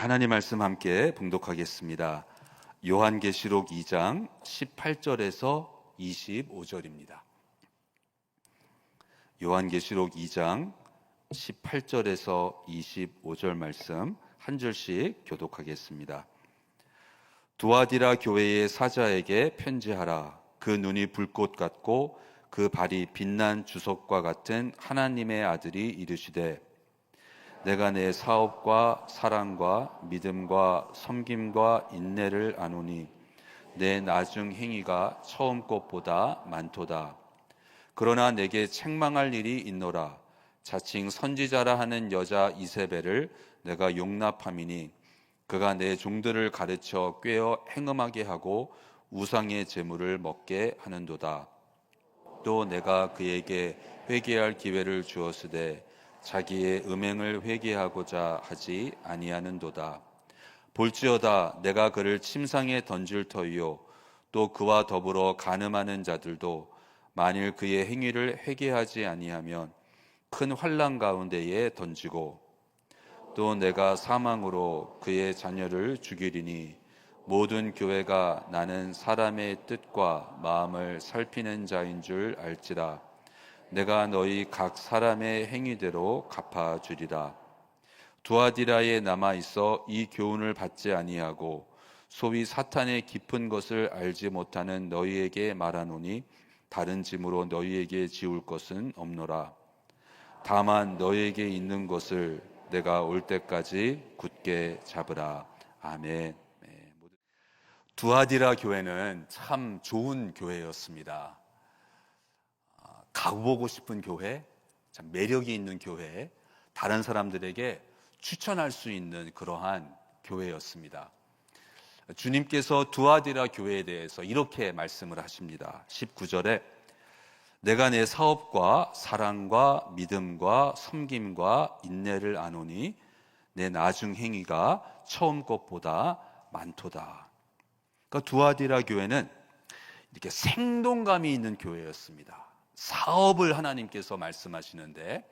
하나님 말씀 함께 봉독하겠습니다. 요한계시록 2장 18절에서 25절입니다. 요한계시록 2장 18절에서 25절 말씀 한 절씩 교독하겠습니다. 두아디라 교회의 사자에게 편지하라. 그 눈이 불꽃 같고 그 발이 빛난 주석과 같은 하나님의 아들이 이르시되, 내가 내 사업과 사랑과 믿음과 섬김과 인내를 아노니 내 나중 행위가 처음 것보다 많도다. 그러나 내게 책망할 일이 있노라. 자칭 선지자라 하는 여자 이세벨을 내가 용납함이니 그가 내 종들을 가르쳐 꾀어 행음하게 하고 우상의 제물을 먹게 하는도다. 또 내가 그에게 회개할 기회를 주었으되 자기의 음행을 회개하고자 하지 아니하는도다. 볼지어다 내가 그를 침상에 던질 터이요 또 그와 더불어 간음하는 자들도 만일 그의 행위를 회개하지 아니하면 큰 환난 가운데에 던지고, 또 내가 사망으로 그의 자녀를 죽이리니 모든 교회가 나는 사람의 뜻과 마음을 살피는 자인 줄 알지라. 내가 너희 각 사람의 행위대로 갚아주리라. 두아디라에 남아있어 이 교훈을 받지 아니하고 소위 사탄의 깊은 것을 알지 못하는 너희에게 말하노니 다른 짐으로 너희에게 지울 것은 없노라. 다만 너희에게 있는 것을 내가 올 때까지 굳게 잡으라. 아멘. 두아디라 교회는 참 좋은 교회였습니다. 가보고 싶은 교회, 참 매력이 있는 교회, 다른 사람들에게 추천할 수 있는 그러한 교회였습니다. 주님께서 두아디라 교회에 대해서 이렇게 말씀을 하십니다. 19절에 내가 내 사업과 사랑과 믿음과 섬김과 인내를 아노니 내 나중 행위가 처음 것보다 많도다. 그러니까 두아디라 교회는 이렇게 생동감이 있는 교회였습니다. 사업을 하나님께서 말씀하시는데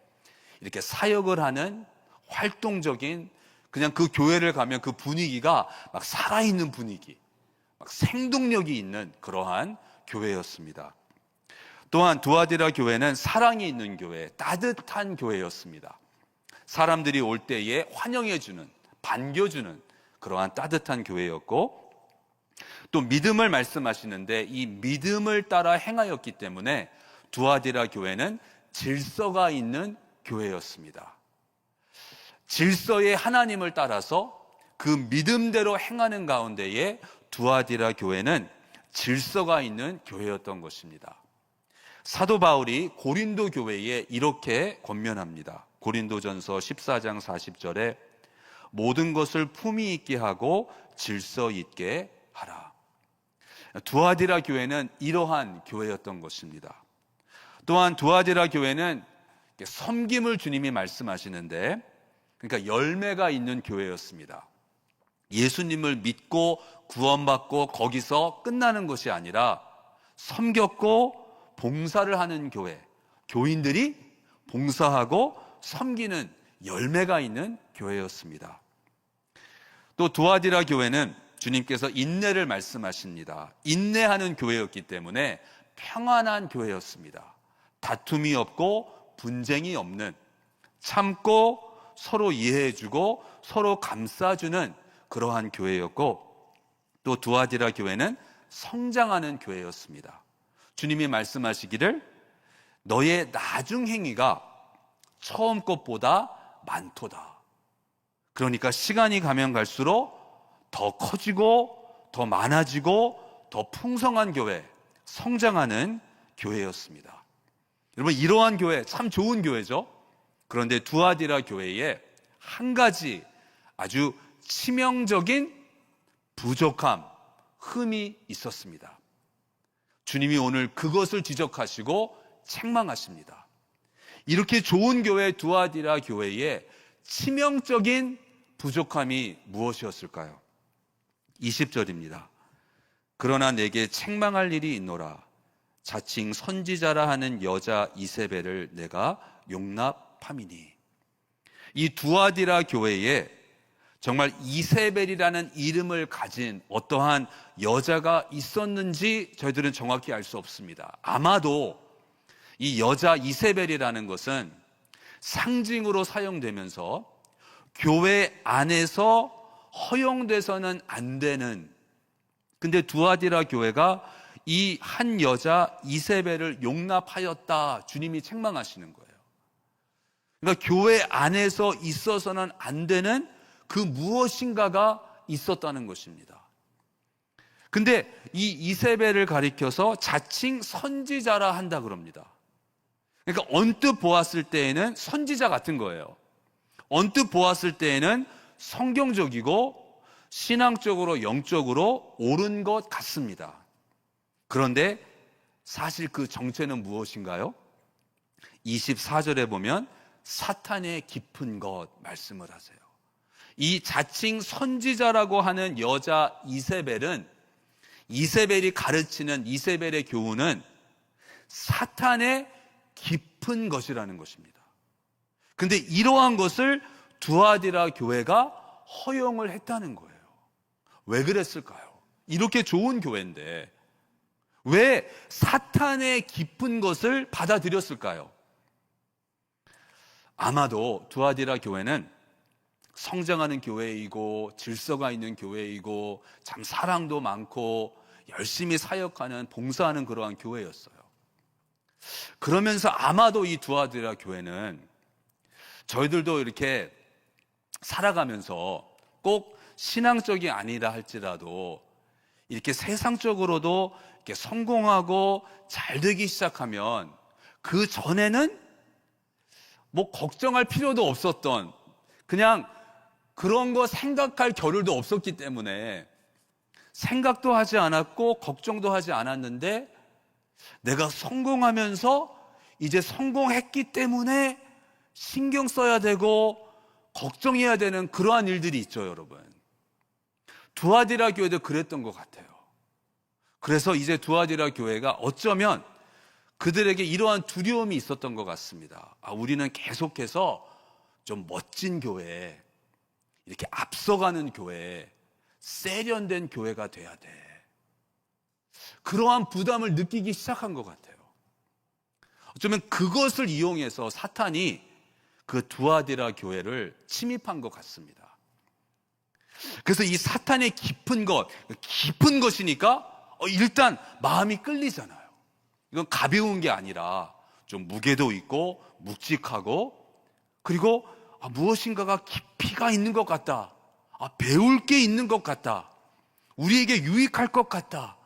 이렇게 사역을 하는 활동적인, 그냥 그 교회를 가면 그 분위기가 막 살아있는 분위기, 막 생동력이 있는 그러한 교회였습니다. 또한 두아디라 교회는 사랑이 있는 교회, 따뜻한 교회였습니다. 사람들이 올 때에 환영해주는, 반겨주는 그러한 따뜻한 교회였고, 또 믿음을 말씀하시는데 이 믿음을 따라 행하였기 때문에 두아디라 교회는 질서가 있는 교회였습니다. 질서의 하나님을 따라서 그 믿음대로 행하는 가운데에 두아디라 교회는 질서가 있는 교회였던 것입니다. 사도 바울이 고린도 교회에 이렇게 권면합니다. 고린도전서 14장 40절에 모든 것을 품위 있게 하고 질서 있게 하라. 두아디라 교회는 이러한 교회였던 것입니다. 또한 두아디라 교회는 섬김을 주님이 말씀하시는데, 그러니까 열매가 있는 교회였습니다. 예수님을 믿고 구원받고 거기서 끝나는 것이 아니라 섬겼고 봉사를 하는 교회, 교인들이 봉사하고 섬기는 열매가 있는 교회였습니다. 또 두아디라 교회는 주님께서 인내를 말씀하십니다. 인내하는 교회였기 때문에 평안한 교회였습니다. 다툼이 없고 분쟁이 없는, 참고 서로 이해해주고 서로 감싸주는 그러한 교회였고, 또 두아디라 교회는 성장하는 교회였습니다. 주님이 말씀하시기를 너의 나중 행위가 처음 것보다 많도다. 그러니까 시간이 가면 갈수록 더 커지고 더 많아지고 더 풍성한 교회, 성장하는 교회였습니다. 여러분, 이러한 교회 참 좋은 교회죠. 그런데 두아디라 교회에 한 가지 아주 치명적인 부족함, 흠이 있었습니다. 주님이 오늘 그것을 지적하시고 책망하십니다. 이렇게 좋은 교회 두아디라 교회에 치명적인 부족함이 무엇이었을까요? 20절입니다. 그러나 내게 책망할 일이 있노라. 자칭 선지자라 하는 여자 이세벨을 내가 용납함이니. 이 두아디라 교회에 정말 이세벨이라는 이름을 가진 어떠한 여자가 있었는지 저희들은 정확히 알 수 없습니다. 아마도 이 여자 이세벨이라는 것은 상징으로 사용되면서 교회 안에서 허용돼서는 안 되는, 근데 두아디라 교회가 이 한 여자 이세벨을 용납하였다, 주님이 책망하시는 거예요. 그러니까 교회 안에서 있어서는 안 되는 그 무엇인가가 있었다는 것입니다. 근데 이 이세벨을 가리켜서 자칭 선지자라 한다 그럽니다. 그러니까 언뜻 보았을 때에는 선지자 같은 거예요. 언뜻 보았을 때에는 성경적이고 신앙적으로 영적으로 옳은 것 같습니다. 그런데 사실 그 정체는 무엇인가요? 24절에 보면 사탄의 깊은 것 말씀을 하세요. 이 자칭 선지자라고 하는 여자 이세벨은, 이세벨이 가르치는 이세벨의 교훈은 사탄의 깊은 것이라는 것입니다. 근데 이러한 것을 두아디라 교회가 허용을 했다는 거예요. 왜 그랬을까요? 이렇게 좋은 교회인데 왜 사탄의 깊은 것을 받아들였을까요? 아마도 두아디라 교회는 성장하는 교회이고 질서가 있는 교회이고 참 사랑도 많고 열심히 사역하는, 봉사하는 그러한 교회였어요. 그러면서 아마도 이 두아디라 교회는 저희들도 이렇게 살아가면서 꼭 신앙적이 아니라 할지라도 이렇게 세상적으로도 이렇게 성공하고 잘 되기 시작하면 그 전에는 뭐 걱정할 필요도 없었던, 그냥 그런 거 생각할 겨를도 없었기 때문에 생각도 하지 않았고 걱정도 하지 않았는데 내가 성공하면서 이제 성공했기 때문에 신경 써야 되고 걱정해야 되는 그러한 일들이 있죠, 여러분. 두아디라 교회도 그랬던 것 같아요. 그래서 이제 두아디라 교회가 어쩌면 그들에게 이러한 두려움이 있었던 것 같습니다. 우리는 계속해서 좀 멋진 교회, 이렇게 앞서가는 교회, 세련된 교회가 돼야 돼. 그러한 부담을 느끼기 시작한 것 같아요. 어쩌면 그것을 이용해서 사탄이 그 두아디라 교회를 침입한 것 같습니다. 그래서 이 사탄의 깊은 것이니까 일단 마음이 끌리잖아요. 이건 가벼운 게 아니라 좀 무게도 있고 묵직하고, 그리고 무엇인가가 깊이가 있는 것 같다. 배울 게 있는 것 같다. 우리에게 유익할 것 같다.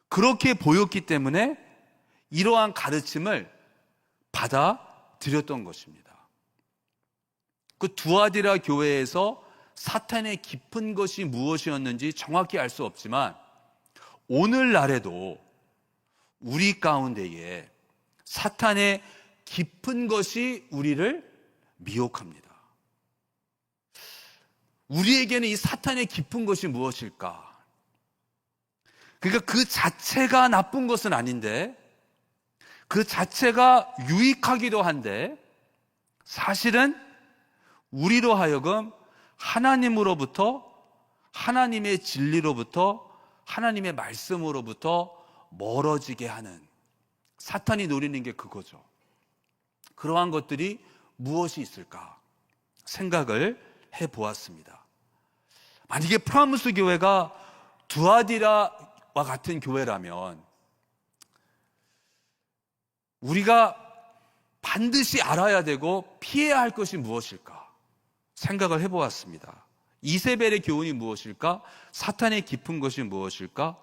그렇게 보였기 때문에 이러한 가르침을 받아들였던 것입니다. 그 두아디라 교회에서 사탄의 깊은 것이 무엇이었는지 정확히 알 수 없지만 오늘날에도 우리 가운데에 사탄의 깊은 것이 우리를 미혹합니다. 우리에게는 이 사탄의 깊은 것이 무엇일까? 그러니까 그 자체가 나쁜 것은 아닌데, 그 자체가 유익하기도 한데, 사실은 우리로 하여금 하나님으로부터, 하나님의 진리로부터, 하나님의 말씀으로부터 멀어지게 하는, 사탄이 노리는 게 그거죠. 그러한 것들이 무엇이 있을까 생각을 해보았습니다. 만약에 프라무스 교회가 두아디라와 같은 교회라면 우리가 반드시 알아야 되고 피해야 할 것이 무엇일까 생각을 해보았습니다. 이세벨의 교훈이 무엇일까? 사탄의 깊은 것이 무엇일까?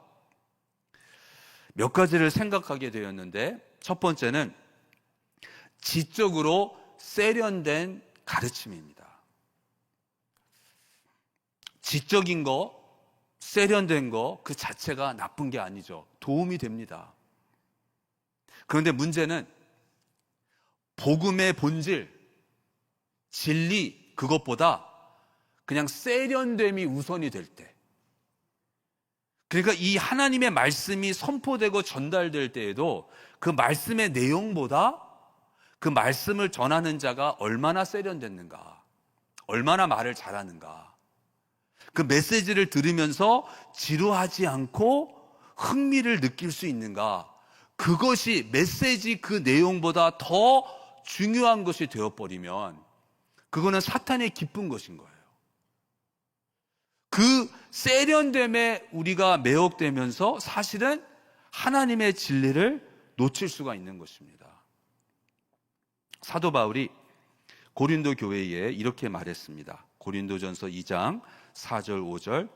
몇 가지를 생각하게 되었는데, 첫 번째는 지적으로 세련된 가르침입니다. 지적인 거, 세련된 거 그 자체가 나쁜 게 아니죠. 도움이 됩니다. 그런데 문제는 복음의 본질, 진리, 그것보다 그냥 세련됨이 우선이 될 때, 그러니까 이 하나님의 말씀이 선포되고 전달될 때에도 그 말씀의 내용보다 그 말씀을 전하는 자가 얼마나 세련됐는가, 얼마나 말을 잘하는가. 그 메시지를 들으면서 지루하지 않고 흥미를 느낄 수 있는가. 그것이 메시지 그 내용보다 더 중요한 것이 되어버리면 그거는 사탄의 기쁜 것인 거예요. 그 세련됨에 우리가 매혹되면서 사실은 하나님의 진리를 놓칠 수가 있는 것입니다. 사도 바울이 고린도 교회에 이렇게 말했습니다. 고린도전서 2장 4절 5절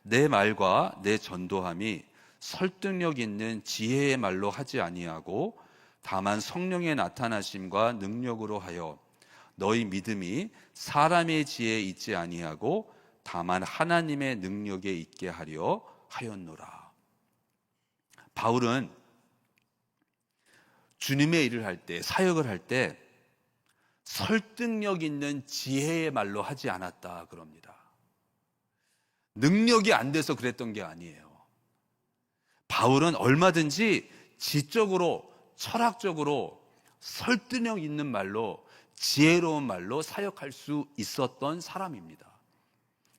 내 말과 내 전도함이 설득력 있는 지혜의 말로 하지 아니하고 다만 성령의 나타나심과 능력으로 하여 너희 믿음이 사람의 지혜에 있지 아니하고 다만 하나님의 능력에 있게 하려 하였노라. 바울은 주님의 일을 할 때, 사역을 할 때 설득력 있는 지혜의 말로 하지 않았다 그럽니다. 능력이 안 돼서 그랬던 게 아니에요. 바울은 얼마든지 지적으로, 철학적으로 설득력 있는 말로, 지혜로운 말로 사역할 수 있었던 사람입니다.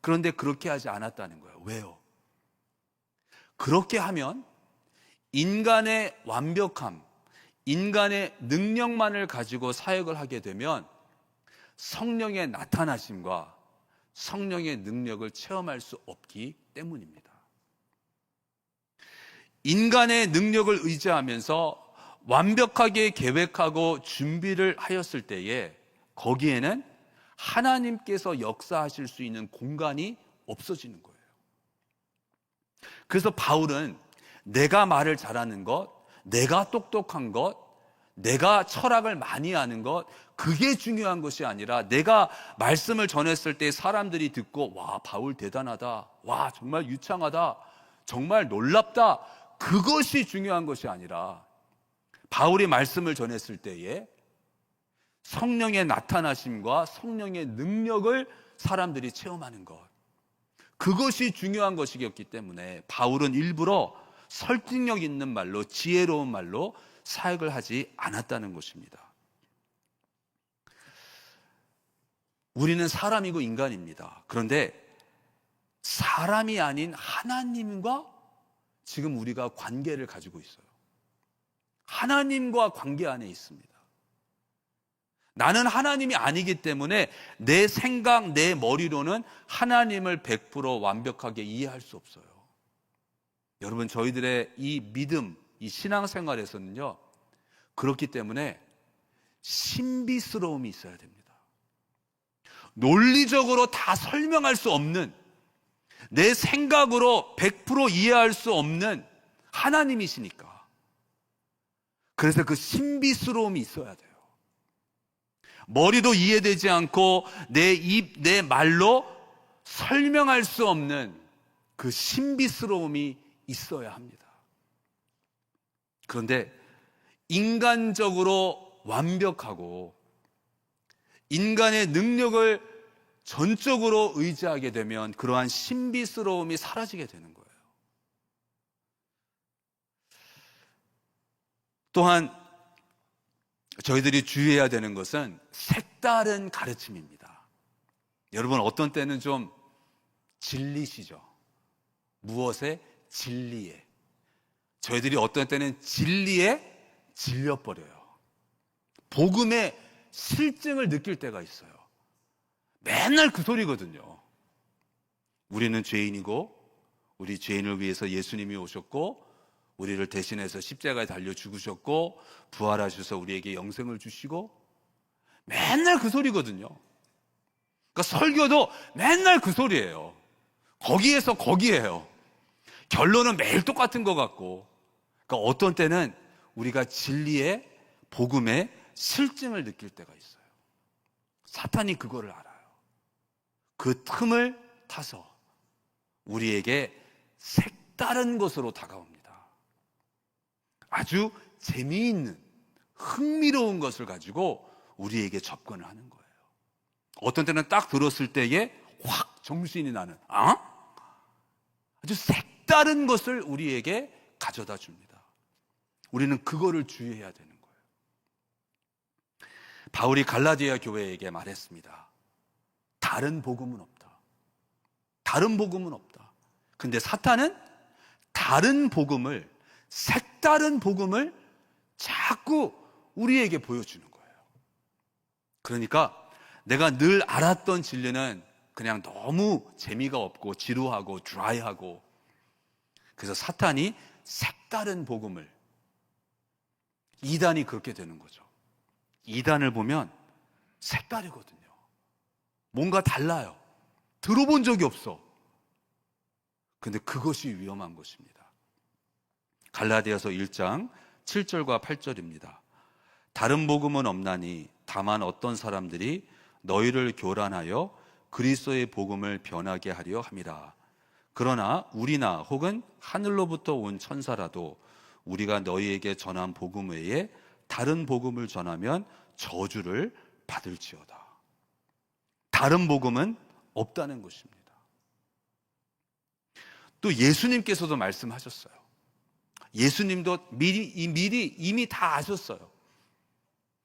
그런데 그렇게 하지 않았다는 거예요. 왜요? 그렇게 하면 인간의 완벽함, 인간의 능력만을 가지고 사역을 하게 되면 성령의 나타나심과 성령의 능력을 체험할 수 없기 때문입니다. 인간의 능력을 의지하면서 완벽하게 계획하고 준비를 하였을 때에 거기에는 하나님께서 역사하실 수 있는 공간이 없어지는 거예요. 그래서 바울은 내가 말을 잘하는 것, 내가 똑똑한 것, 내가 철학을 많이 아는 것, 그게 중요한 것이 아니라 내가 말씀을 전했을 때 사람들이 듣고 와, 바울 대단하다, 와, 정말 유창하다, 정말 놀랍다, 그것이 중요한 것이 아니라 바울이 말씀을 전했을 때에 성령의 나타나심과 성령의 능력을 사람들이 체험하는 것, 그것이 중요한 것이었기 때문에 바울은 일부러 설득력 있는 말로, 지혜로운 말로 사역을 하지 않았다는 것입니다. 우리는 사람이고 인간입니다. 그런데 사람이 아닌 하나님과 지금 우리가 관계를 가지고 있어요. 하나님과 관계 안에 있습니다. 나는 하나님이 아니기 때문에 내 생각, 내 머리로는 하나님을 100% 완벽하게 이해할 수 없어요. 여러분, 저희들의 이 믿음, 이 신앙생활에서는요, 그렇기 때문에 신비스러움이 있어야 됩니다. 논리적으로 다 설명할 수 없는, 내 생각으로 100% 이해할 수 없는 하나님이시니까. 그래서 그 신비스러움이 있어야 돼요. 머리도 이해되지 않고 내 입, 내 말로 설명할 수 없는 그 신비스러움이 있어야 합니다. 그런데 인간적으로 완벽하고 인간의 능력을 전적으로 의지하게 되면 그러한 신비스러움이 사라지게 되는 거예요. 또한 저희들이 주의해야 되는 것은 색다른 가르침입니다. 여러분, 어떤 때는 좀 질리시죠? 무엇에? 진리에. 저희들이 어떤 때는 진리에 질려버려요. 복음의 실증을 느낄 때가 있어요. 맨날 그 소리거든요. 우리는 죄인이고 우리 죄인을 위해서 예수님이 오셨고 우리를 대신해서 십자가에 달려 죽으셨고 부활하셔서 우리에게 영생을 주시고, 맨날 그 소리거든요. 그러니까 설교도 맨날 그 소리예요. 거기에서 거기에요. 결론은 매일 똑같은 것 같고. 그러니까 어떤 때는 우리가 진리의 복음의 실증을 느낄 때가 있어요. 사탄이 그거를 알아요. 그 틈을 타서 우리에게 색다른 것으로 다가옵니다. 아주 재미있는, 흥미로운 것을 가지고 우리에게 접근을 하는 거예요. 어떤 때는 딱 들었을 때에 확 정신이 나는, 아주 색다른 것을 우리에게 가져다 줍니다. 우리는 그거를 주의해야 되는 거예요. 바울이 갈라디아 교회에게 말했습니다. 다른 복음은 없다. 다른 복음은 없다. 근데 사탄은 다른 복음을, 색다른 복음을 자꾸 우리에게 보여주는 거예요. 그러니까 내가 늘 알았던 진리는 그냥 너무 재미가 없고 지루하고 드라이하고, 그래서 사탄이 색다른 복음을, 이단이 그렇게 되는 거죠. 이단을 보면 색다르거든요. 뭔가 달라요. 들어본 적이 없어. 근데 그것이 위험한 것입니다. 갈라디아서 1장 7절과 8절입니다. 다른 복음은 없나니 다만 어떤 사람들이 너희를 교란하여 그리스도의 복음을 변하게 하려 함이라. 그러나 우리나 혹은 하늘로부터 온 천사라도 우리가 너희에게 전한 복음 외에 다른 복음을 전하면 저주를 받을지어다. 다른 복음은 없다는 것입니다. 또 예수님께서도 말씀하셨어요. 예수님도 미리 이미 다 아셨어요.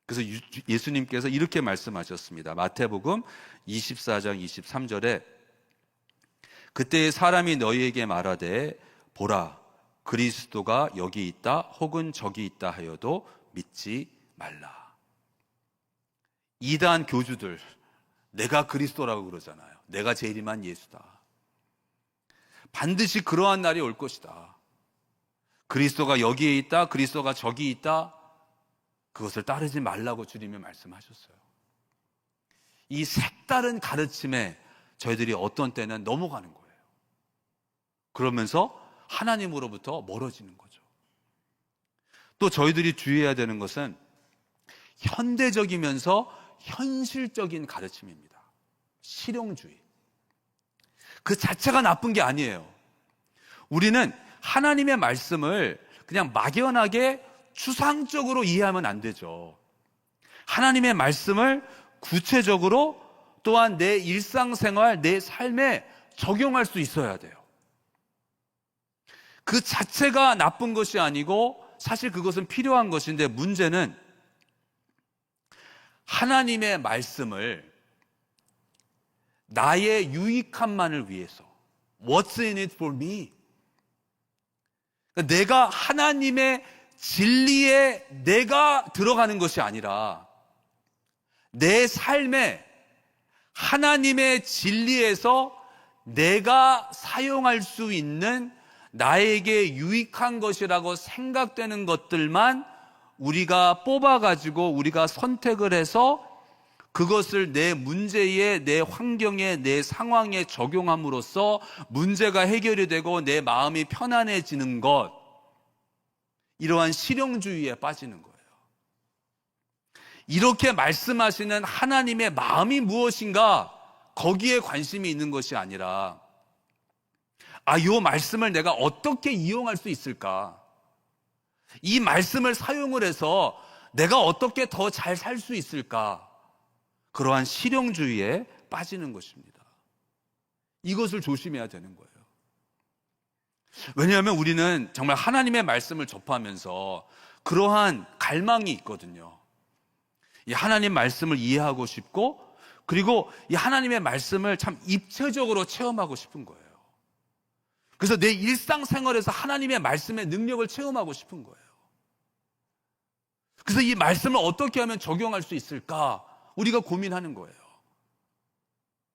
그래서 예수님께서 이렇게 말씀하셨습니다. 마태복음 24장 23절에 그때 사람이 너희에게 말하되 보라 그리스도가 여기 있다 혹은 저기 있다 하여도 믿지 말라. 이단 교주들, 내가 그리스도라고 그러잖아요. 내가 제일이만 예수다. 반드시 그러한 날이 올 것이다. 그리스도가 여기에 있다, 그리스도가 저기 있다, 그것을 따르지 말라고 주님이 말씀하셨어요. 이 색다른 가르침에 저희들이 어떤 때는 넘어가는 거예요. 그러면서 하나님으로부터 멀어지는 거죠. 또 저희들이 주의해야 되는 것은 현대적이면서 현실적인 가르침입니다. 실용주의. 그 자체가 나쁜 게 아니에요. 우리는 하나님의 말씀을 그냥 막연하게 추상적으로 이해하면 안 되죠. 하나님의 말씀을 구체적으로 또한 내 일상생활, 내 삶에 적용할 수 있어야 돼요. 그 자체가 나쁜 것이 아니고 사실 그것은 필요한 것인데, 문제는 하나님의 말씀을 나의 유익함만을 위해서, What's in it for me? 내가 하나님의 진리에 내가 들어가는 것이 아니라 내 삶에 하나님의 진리에서 내가 사용할 수 있는 나에게 유익한 것이라고 생각되는 것들만 우리가 뽑아가지고 우리가 선택을 해서 그것을 내 문제에, 내 환경에, 내 상황에 적용함으로써 문제가 해결이 되고 내 마음이 편안해지는 것, 이러한 실용주의에 빠지는 거예요. 이렇게 말씀하시는 하나님의 마음이 무엇인가, 거기에 관심이 있는 것이 아니라 이 말씀을 내가 어떻게 이용할 수 있을까, 이 말씀을 사용을 해서 내가 어떻게 더 잘 살 수 있을까, 그러한 실용주의에 빠지는 것입니다. 이것을 조심해야 되는 거예요. 왜냐하면 우리는 정말 하나님의 말씀을 접하면서 그러한 갈망이 있거든요. 이 하나님 말씀을 이해하고 싶고, 그리고 이 하나님의 말씀을 참 입체적으로 체험하고 싶은 거예요. 그래서 내 일상생활에서 하나님의 말씀의 능력을 체험하고 싶은 거예요. 그래서 이 말씀을 어떻게 하면 적용할 수 있을까, 우리가 고민하는 거예요.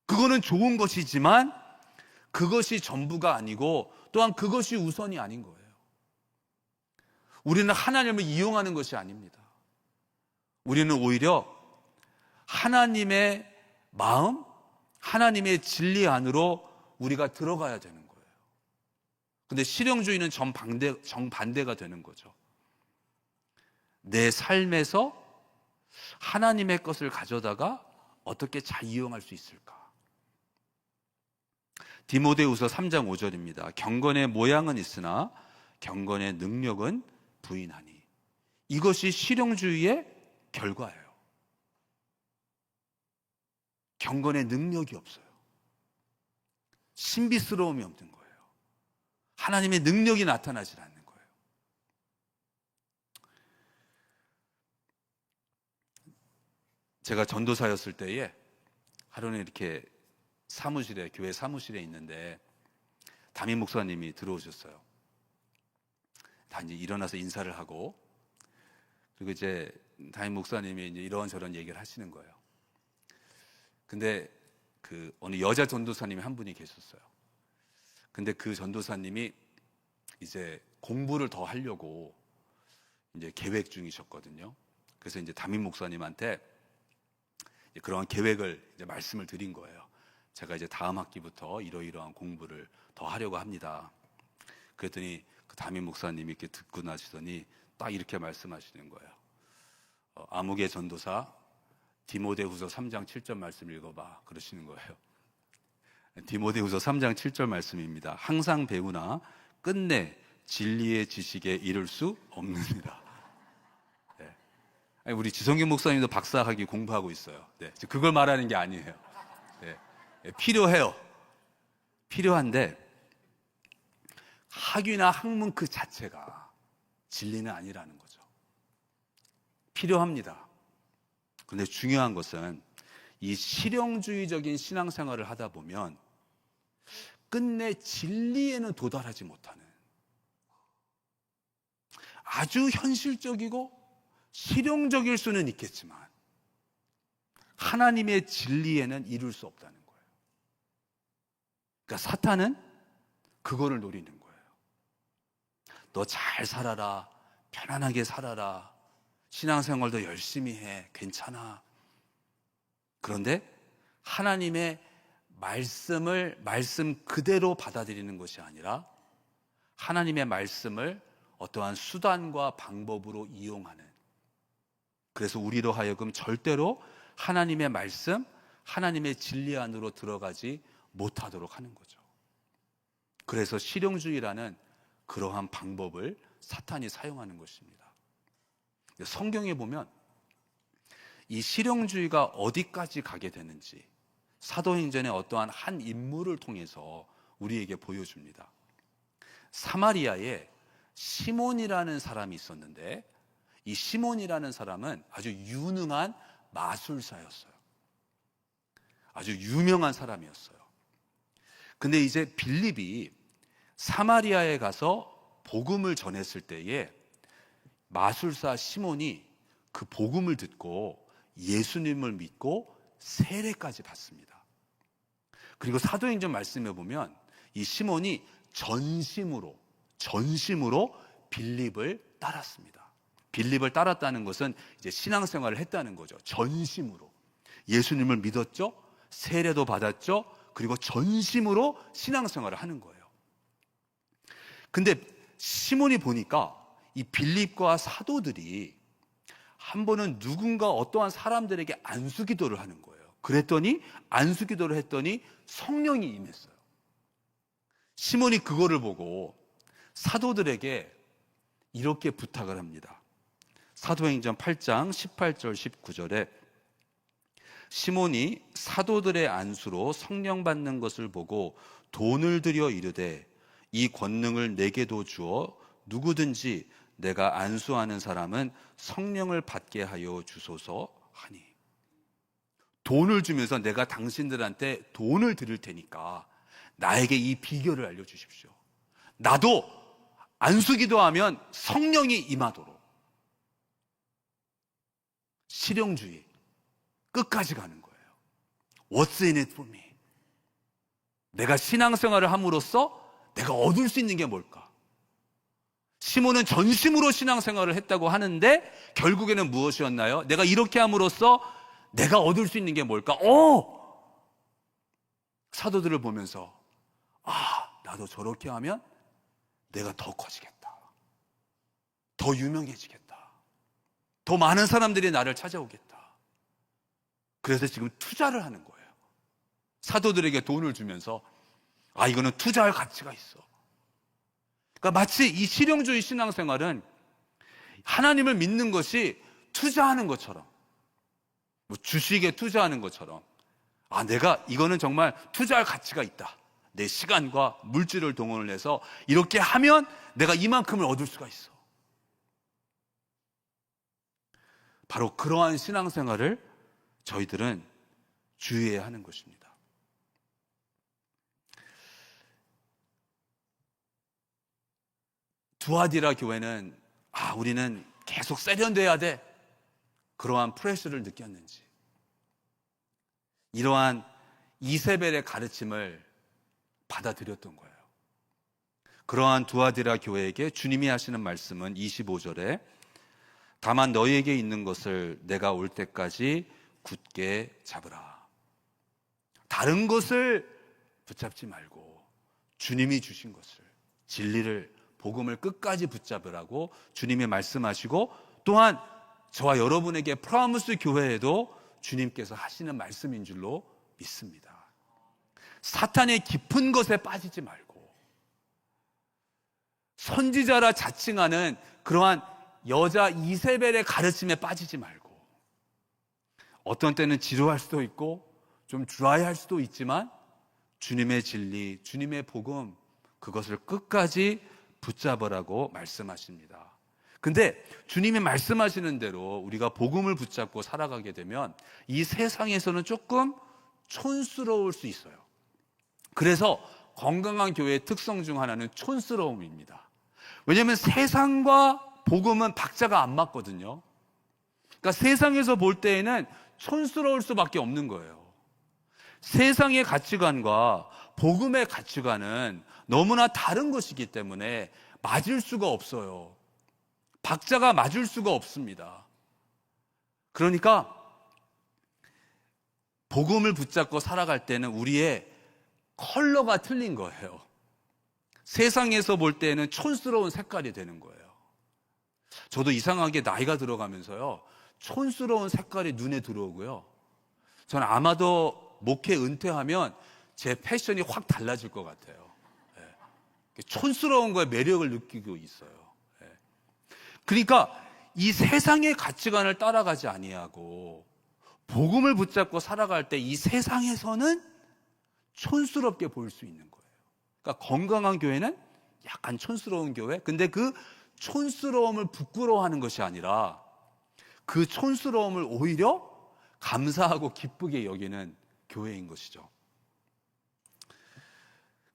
그거는 좋은 것이지만 그것이 전부가 아니고 또한 그것이 우선이 아닌 거예요. 우리는 하나님을 이용하는 것이 아닙니다. 우리는 오히려 하나님의 마음, 하나님의 진리 안으로 우리가 들어가야 되는 거예요. 근데 실용주의는 정반대가 되는 거죠. 내 삶에서 하나님의 것을 가져다가 어떻게 잘 이용할 수 있을까? 디모데후서 3장 5절입니다. 경건의 모양은 있으나 경건의 능력은 부인하니. 이것이 실용주의의 결과예요. 경건의 능력이 없어요. 신비스러움이 없는 거예요. 하나님의 능력이 나타나질 않는 거예요. 제가 전도사였을 때에 하루는 이렇게 교회 사무실에 있는데 담임 목사님이 들어오셨어요. 다 이제 일어나서 인사를 하고, 그리고 이제 담임 목사님이 이제 이런저런 얘기를 하시는 거예요. 근데 어느 여자 전도사님이 한 분이 계셨어요. 근데 그 전도사님이 이제 공부를 더 하려고 이제 계획 중이셨거든요. 그래서 이제 담임 목사님한테 그런 계획을 이제 말씀을 드린 거예요. 제가 이제 다음 학기부터 이러이러한 공부를 더 하려고 합니다. 그랬더니 그 담임 목사님이 이렇게 듣고 나시더니 딱 이렇게 말씀하시는 거예요. 아무개 전도사 디모데후서 3장 7절 말씀 읽어봐, 그러시는 거예요. 디모데후서 3장 7절 말씀입니다. 항상 배우나 끝내 진리의 지식에 이를 수 없느니라. 네. 아니, 우리 지성균 목사님도 박사학위 공부하고 있어요. 네. 그걸 말하는 게 아니에요. 네. 필요해요. 필요한데 학위나 학문 그 자체가 진리는 아니라는 거죠. 필요합니다. 그런데 중요한 것은 이 실용주의적인 신앙생활을 하다 보면 끝내 진리에는 도달하지 못하는, 아주 현실적이고 실용적일 수는 있겠지만 하나님의 진리에는 이룰 수 없다는 거예요. 그러니까 사탄은 그거를 노리는 거예요. 너 잘 살아라, 편안하게 살아라, 신앙생활도 열심히 해, 괜찮아. 그런데 하나님의 말씀 그대로 받아들이는 것이 아니라 하나님의 말씀을 어떠한 수단과 방법으로 이용하는, 그래서 우리로 하여금 절대로 하나님의 말씀, 하나님의 진리 안으로 들어가지 못하도록 하는 거죠. 그래서 실용주의라는 그러한 방법을 사탄이 사용하는 것입니다. 성경에 보면 이 실용주의가 어디까지 가게 되는지 사도행전의 어떠한 한 인물을 통해서 우리에게 보여줍니다. 사마리아에 시몬이라는 사람이 있었는데 이 시몬이라는 사람은 아주 유능한 마술사였어요. 아주 유명한 사람이었어요. 근데 이제 빌립이 사마리아에 가서 복음을 전했을 때에 마술사 시몬이 그 복음을 듣고 예수님을 믿고 세례까지 받습니다. 그리고 사도행전 말씀에 보면 이 시몬이 전심으로 빌립을 따랐습니다. 빌립을 따랐다는 것은 이제 신앙생활을 했다는 거죠. 전심으로 예수님을 믿었죠, 세례도 받았죠, 그리고 전심으로 신앙생활을 하는 거예요. 근데 시몬이 보니까 이 빌립과 사도들이 한 번은 누군가 어떠한 사람들에게 안수기도를 하는 거예요. 그랬더니 안수기도를 했더니 성령이 임했어요. 시몬이 그거를 보고 사도들에게 이렇게 부탁을 합니다. 사도행전 8장 18절 19절에 시몬이 사도들의 안수로 성령 받는 것을 보고 돈을 들여 이르되 이 권능을 내게도 주어 누구든지 내가 안수하는 사람은 성령을 받게 하여 주소서 하니, 돈을 주면서 내가 당신들한테 돈을 드릴 테니까 나에게 이 비결을 알려주십시오. 나도 안수기도하면 성령이 임하도록. 실용주의 끝까지 가는 거예요. What's in it for me? 내가 신앙생활을 함으로써 내가 얻을 수 있는 게 뭘까? 시몬은 전심으로 신앙생활을 했다고 하는데 결국에는 무엇이었나요? 내가 이렇게 함으로써 내가 얻을 수 있는 게 뭘까? 사도들을 보면서 나도 저렇게 하면 내가 더 커지겠다, 더 유명해지겠다, 더 많은 사람들이 나를 찾아오겠다. 그래서 지금 투자를 하는 거예요. 사도들에게 돈을 주면서 이거는 투자할 가치가 있어. 그러니까 마치 이 실용주의 신앙생활은 하나님을 믿는 것이 투자하는 것처럼, 주식에 투자하는 것처럼, 내가 이거는 정말 투자할 가치가 있다, 내 시간과 물질을 동원을 해서 이렇게 하면 내가 이만큼을 얻을 수가 있어. 바로 그러한 신앙생활을 저희들은 주의해야 하는 것입니다. 두아디라 교회는 우리는 계속 세련돼야 돼, 그러한 프레셔를 느꼈는지, 이러한 이세벨의 가르침을 받아들였던 거예요. 그러한 두아디라 교회에게 주님이 하시는 말씀은 25절에 다만 너희에게 있는 것을 내가 올 때까지 굳게 잡으라. 다른 것을 붙잡지 말고 주님이 주신 것을, 진리를, 복음을 끝까지 붙잡으라고 주님이 말씀하시고, 또한 저와 여러분에게 프라무스 교회에도 주님께서 하시는 말씀인 줄로 믿습니다. 사탄의 깊은 것에 빠지지 말고, 선지자라 자칭하는 그러한 여자 이세벨의 가르침에 빠지지 말고, 어떤 때는 지루할 수도 있고 좀 드라이할 수도 있지만 주님의 진리, 주님의 복음, 그것을 끝까지 붙잡으라고 말씀하십니다. 근데 주님이 말씀하시는 대로 우리가 복음을 붙잡고 살아가게 되면 이 세상에서는 조금 촌스러울 수 있어요. 그래서 건강한 교회의 특성 중 하나는 촌스러움입니다. 왜냐하면 세상과 복음은 박자가 안 맞거든요. 그러니까 세상에서 볼 때에는 촌스러울 수밖에 없는 거예요. 세상의 가치관과 복음의 가치관은 너무나 다른 것이기 때문에 맞을 수가 없어요. 박자가 맞을 수가 없습니다. 그러니까 복음을 붙잡고 살아갈 때는 우리의 컬러가 틀린 거예요. 세상에서 볼 때는 촌스러운 색깔이 되는 거예요. 저도 이상하게 나이가 들어가면서요, 촌스러운 색깔이 눈에 들어오고요, 저는 아마도 목회 은퇴하면 제 패션이 확 달라질 것 같아요. 촌스러운 거에 매력을 느끼고 있어요. 그러니까 이 세상의 가치관을 따라가지 아니하고 복음을 붙잡고 살아갈 때 이 세상에서는 촌스럽게 보일 수 있는 거예요. 그러니까 건강한 교회는 약간 촌스러운 교회, 근데 그 촌스러움을 부끄러워하는 것이 아니라 그 촌스러움을 오히려 감사하고 기쁘게 여기는 교회인 것이죠.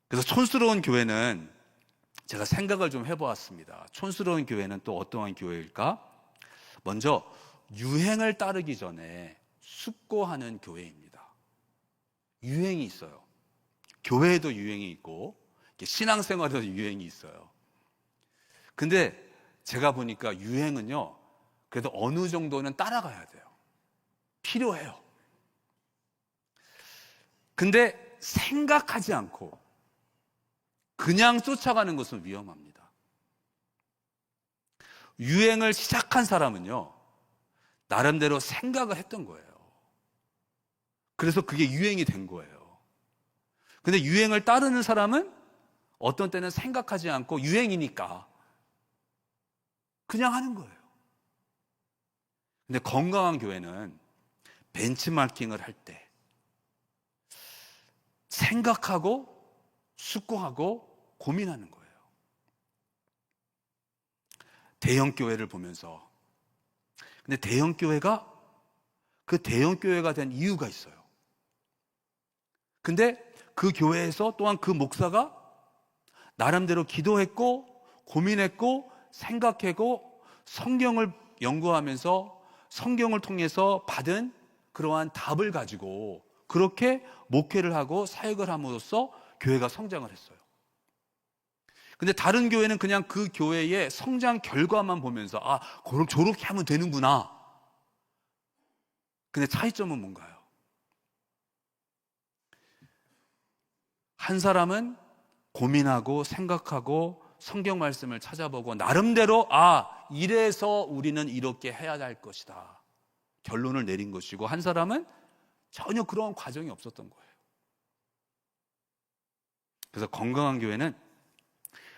그래서 촌스러운 교회는 제가 생각을 좀 해보았습니다. 촌스러운 교회는 또 어떠한 교회일까? 먼저 유행을 따르기 전에 숙고하는 교회입니다. 유행이 있어요. 교회에도 유행이 있고 신앙생활에도 유행이 있어요. 근데 제가 보니까 유행은요, 그래도 어느 정도는 따라가야 돼요. 필요해요. 근데 생각하지 않고 그냥 쫓아가는 것은 위험합니다. 유행을 시작한 사람은요, 나름대로 생각을 했던 거예요. 그래서 그게 유행이 된 거예요. 근데 유행을 따르는 사람은 어떤 때는 생각하지 않고 유행이니까 그냥 하는 거예요. 근데 건강한 교회는 벤치마킹을 할 때 생각하고 숙고하고 고민하는 거예요. 대형 교회를 보면서, 근데 대형 교회가 그 대형 교회가 된 이유가 있어요. 근데 그 교회에서 또한 그 목사가 나름대로 기도했고 고민했고 생각했고 성경을 연구하면서 성경을 통해서 받은 그러한 답을 가지고 그렇게 목회를 하고 사역을 함으로써 교회가 성장을 했어요. 근데 다른 교회는 그냥 그 교회의 성장 결과만 보면서 그럼 저렇게 하면 되는구나. 근데 차이점은 뭔가요? 한 사람은 고민하고 생각하고 성경 말씀을 찾아보고 나름대로 이래서 우리는 이렇게 해야 할 것이다, 결론을 내린 것이고, 한 사람은 전혀 그런 과정이 없었던 거예요. 그래서 건강한 교회는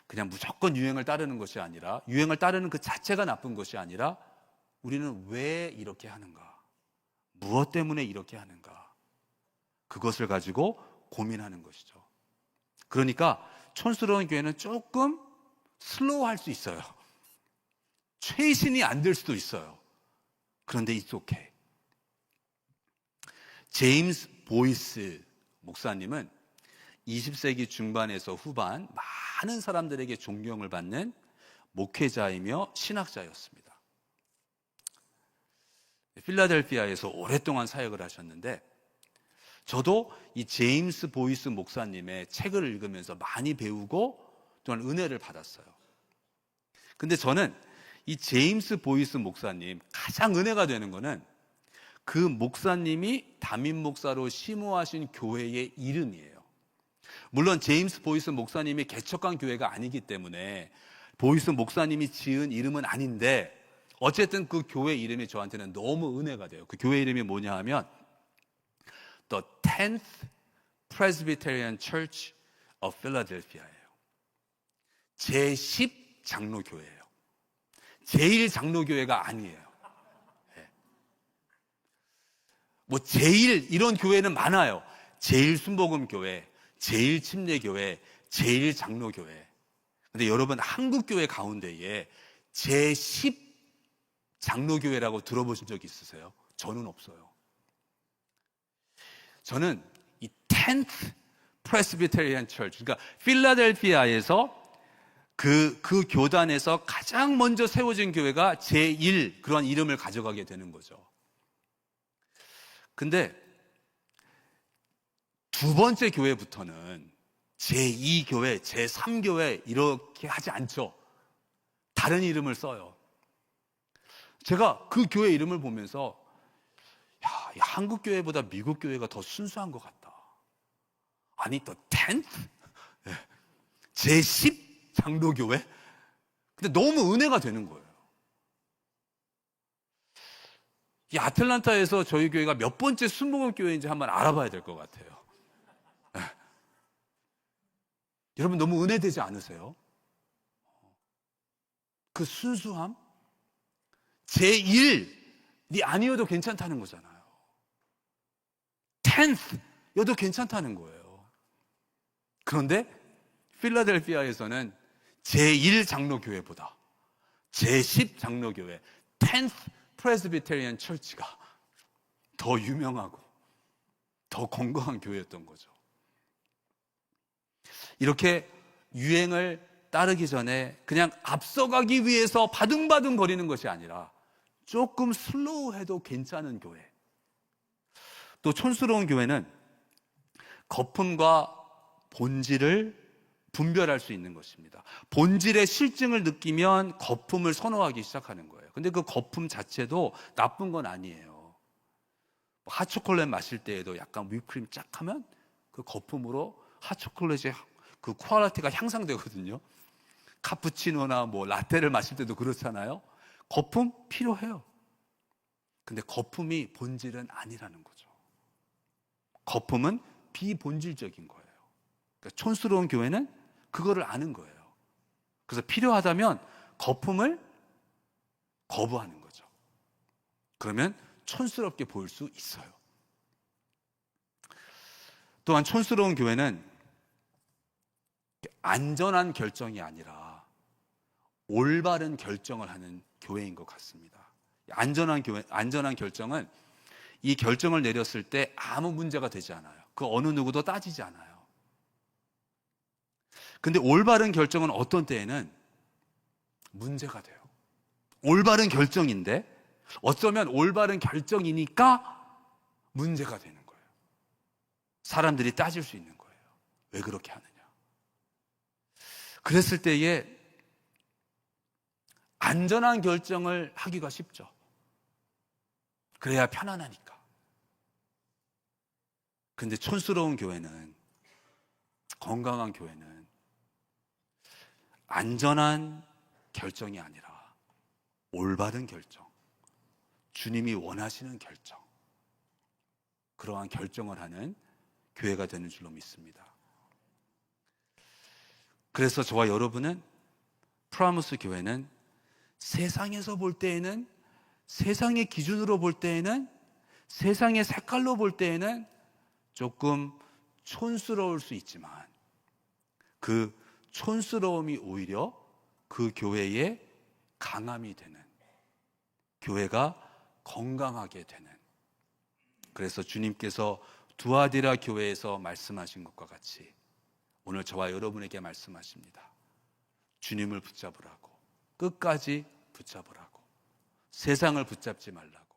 그냥 무조건 유행을 따르는 것이 아니라, 유행을 따르는 그 자체가 나쁜 것이 아니라 우리는 왜 이렇게 하는가, 무엇 때문에 이렇게 하는가, 그것을 가지고 고민하는 것이죠. 그러니까 촌스러운 교회는 조금 슬로우할 수 있어요. 최신이 안 될 수도 있어요. 그런데 it's okay. 제임스 보이스 목사님은 20세기 중반에서 후반 많은 사람들에게 존경을 받는 목회자이며 신학자였습니다. 필라델피아에서 오랫동안 사역을 하셨는데 저도 이 제임스 보이스 목사님의 책을 읽으면서 많이 배우고 또한 은혜를 받았어요. 근데 저는 이 제임스 보이스 목사님 가장 은혜가 되는 거는 그 목사님이 담임 목사로 심호하신 교회의 이름이에요. 물론 제임스 보이스 목사님이 개척한 교회가 아니기 때문에 보이스 목사님이 지은 이름은 아닌데 어쨌든 그 교회 이름이 저한테는 너무 은혜가 돼요. 그 교회 이름이 뭐냐 하면 The 10th Presbyterian Church of Philadelphia예요. 제10 장로교회예요. 제일 장로교회가 아니에요. 뭐 제일 이런 교회는 많아요. 제일 순복음교회, 제일 침례교회, 제일 장로교회. 근데 여러분 한국 교회 가운데에 제10 장로교회라고 들어보신 적 있으세요? 저는 없어요. 저는 이 10th Presbyterian Church, 그러니까 필라델피아에서 그 교단에서 가장 먼저 세워진 교회가 제1 그런 이름을 가져가게 되는 거죠. 근데 두 번째 교회부터는 제2교회, 제3교회 이렇게 하지 않죠. 다른 이름을 써요. 제가 그 교회 이름을 보면서 야, 한국 교회보다 미국 교회가 더 순수한 것 같다. 아니, 또 10th? 제10 장로교회? 근데 너무 은혜가 되는 거예요. 이 아틀란타에서 저희 교회가 몇 번째 순복음 교회인지 한번 알아봐야 될 것 같아요. 여러분 너무 은혜되지 않으세요? 그 순수함? 제1이 아니어도 괜찮다는 거잖아요. 10th여도 괜찮다는 거예요. 그런데 필라델피아에서는 제1 장로교회보다 제10 장로교회 10th 프레스비테리안 철치가 더 유명하고 더 건강한 교회였던 거죠. 이렇게 유행을 따르기 전에 그냥 앞서가기 위해서 바둥바둥 거리는 것이 아니라 조금 슬로우해도 괜찮은 교회. 또 촌스러운 교회는 거품과 본질을 분별할 수 있는 것입니다. 본질의 실증을 느끼면 거품을 선호하기 시작하는 거예요. 근데 그 거품 자체도 나쁜 건 아니에요. 핫초콜릿 마실 때에도 약간 휘프크림 쫙 하면 그 거품으로 핫초콜릿의 그 퀄리티가 향상되거든요. 카푸치노나 뭐 라떼를 마실 때도 그렇잖아요. 거품 필요해요. 근데 거품이 본질은 아니라는 거죠. 거품은 비본질적인 거예요. 그러니까 촌스러운 교회는 그거를 아는 거예요. 그래서 필요하다면 거품을 거부하는 거죠. 그러면 촌스럽게 보일 수 있어요. 또한 촌스러운 교회는 안전한 결정이 아니라 올바른 결정을 하는 교회인 것 같습니다. 안전한 결정은 이 결정을 내렸을 때 아무 문제가 되지 않아요. 그 어느 누구도 따지지 않아요. 근데 올바른 결정은 어떤 때에는 문제가 돼요. 올바른 결정인데 어쩌면 올바른 결정이니까 문제가 되는 거예요. 사람들이 따질 수 있는 거예요. 왜 그렇게 하느냐. 그랬을 때에 안전한 결정을 하기가 쉽죠. 그래야 편안하니까. 근데 촌스러운 교회는, 건강한 교회는 안전한 결정이 아니라 올바른 결정, 주님이 원하시는 결정, 그러한 결정을 하는 교회가 되는 줄로 믿습니다. 그래서 저와 여러분은 프라무스 교회는 세상에서 볼 때에는, 세상의 기준으로 볼 때에는, 세상의 색깔로 볼 때에는 조금 촌스러울 수 있지만 그 촌스러움이 오히려 그 교회의 강함이 되는, 교회가 건강하게 되는, 그래서 주님께서 두아디라 교회에서 말씀하신 것과 같이 오늘 저와 여러분에게 말씀하십니다. 주님을 붙잡으라고, 끝까지 붙잡으라고. 세상을 붙잡지 말라고.